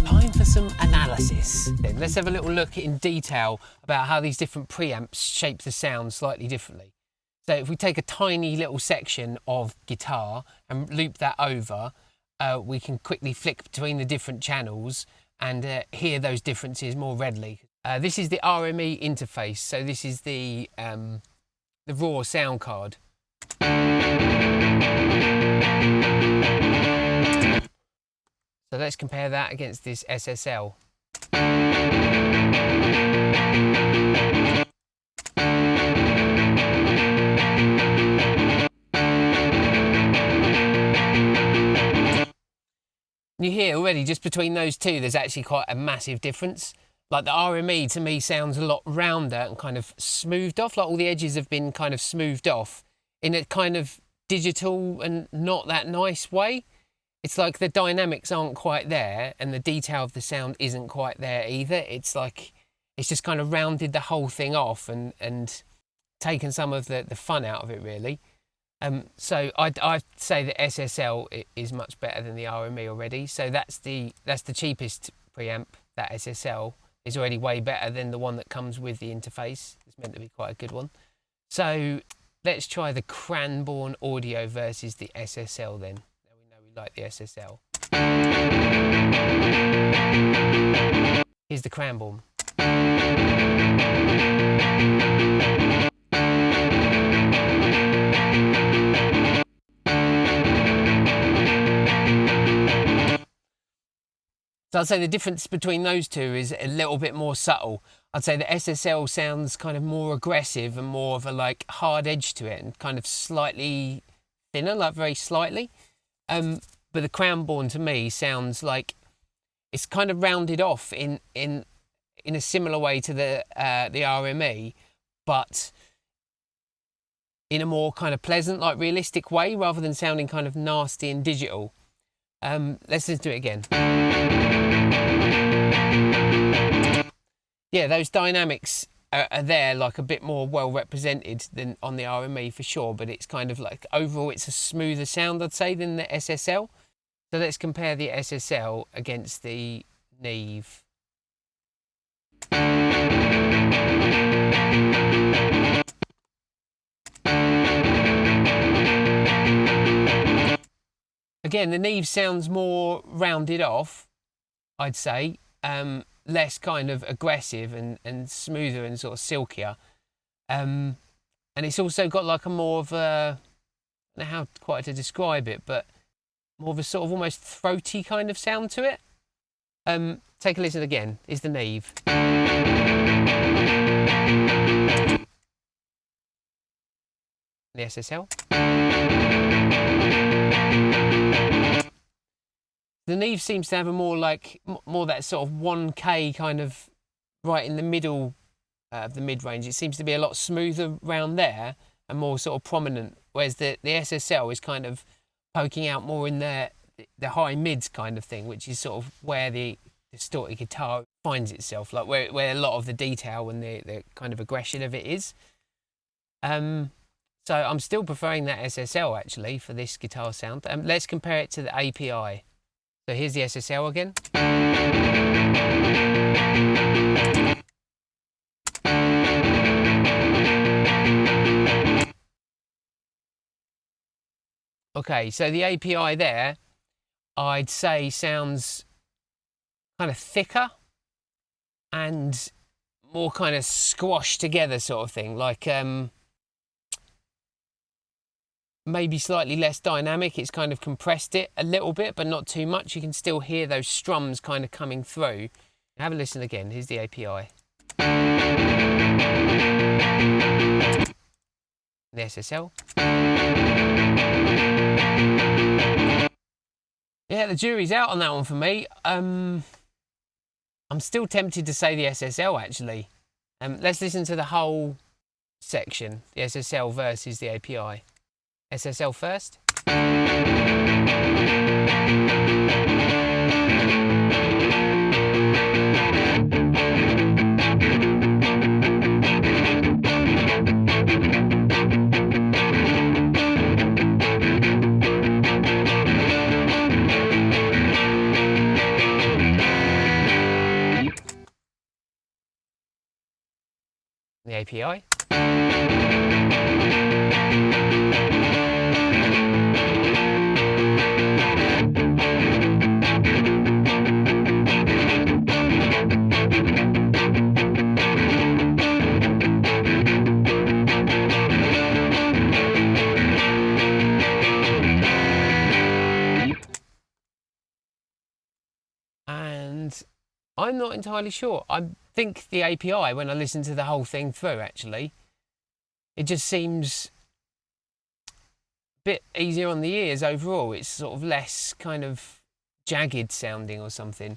Time for some analysis. Then let's have a little look in detail about how these different preamps shape the sound slightly differently. So if we take a tiny little section of guitar and loop that over, we can quickly flick between the different channels and hear those differences more readily. This is the RME interface, so this is the raw sound card. So let's compare that against this SSL. You hear already just between those two there's actually quite a massive difference. Like the RME to me sounds a lot rounder and kind of smoothed off, like all the edges have been kind of smoothed off in a kind of digital and not that nice way. It's like the dynamics aren't quite there and the detail of the sound isn't quite there either. It's like it's just kind of rounded the whole thing off and taken some of the fun out of it, really. So I'd say the SSL is much better than the RME already. So that's the cheapest preamp. That SSL is already way better than the one that comes with the interface. It's meant to be quite a good one. So let's try the Cranbourne audio versus the SSL then. Now we know we like the SSL. Here's the Cranbourne. So I'd say the difference between those two is a little bit more subtle. I'd say the SSL sounds kind of more aggressive and more of a like hard edge to it and kind of slightly thinner, like very slightly. But the Cranbourne to me sounds like it's kind of rounded off in a similar way to the RME, but in a more kind of pleasant, like realistic way rather than sounding kind of nasty and digital. Let's just do it again. Yeah, those dynamics are there, like a bit more well represented than on the RME for sure, but it's kind of like overall it's a smoother sound, I'd say, than the SSL. So let's compare the SSL against the Neve. Again, the Neve sounds more rounded off, I'd say, less kind of aggressive and smoother and sort of silkier. And it's also got like a more of a, I don't know how quite to describe it, but more of a sort of almost throaty kind of sound to it. Take a listen again. Is the Neve. The SSL. The Neve seems to have a more like more that sort of 1K kind of right in the middle of the mid-range. It seems to be a lot smoother round there and more sort of prominent, whereas the SSL is kind of poking out more in the high mids kind of thing, which is sort of where the distorted guitar finds itself, like where a lot of the detail and the kind of aggression of it is. So I'm still preferring that SSL actually for this guitar sound. Let's compare it to the API. So here's the SSL again. Okay, so the API there, I'd say sounds kind of thicker and more kind of squashed together sort of thing, like maybe slightly less dynamic. It's kind of compressed it a little bit, but not too much. You can still hear those strums kind of coming through. Have a listen again. Here's the API. The SSL. Yeah, the jury's out on that one for me. I'm still tempted to say the SSL actually. Let's listen to the whole section, the SSL versus the API. SSL first. API. And I'm not entirely sure. I think the API, when I listen to the whole thing through, actually, it just seems a bit easier on the ears overall. It's sort of less kind of jagged sounding or something.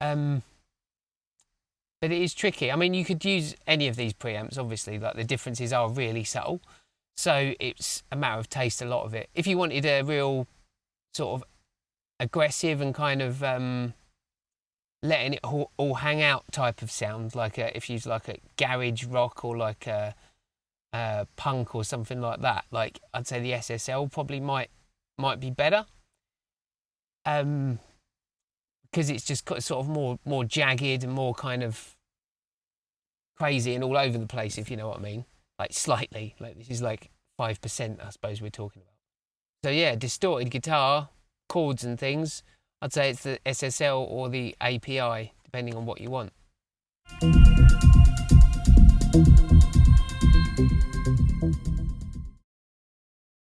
But it is tricky. I mean, you could use any of these preamps, obviously, like the differences are really subtle. So it's a matter of taste, a lot of it. If you wanted a real sort of aggressive and kind of letting it all hang out type of sound, like if you use like a garage rock or like a punk or something like that, like I'd say the SSL probably might be better, because it's just got sort of more jagged and more kind of crazy and all over the place, if you know what I mean. Like slightly, like this is like 5%, I suppose we're talking about. So yeah, distorted guitar, chords and things. I'd say it's the SSL or the API, depending on what you want.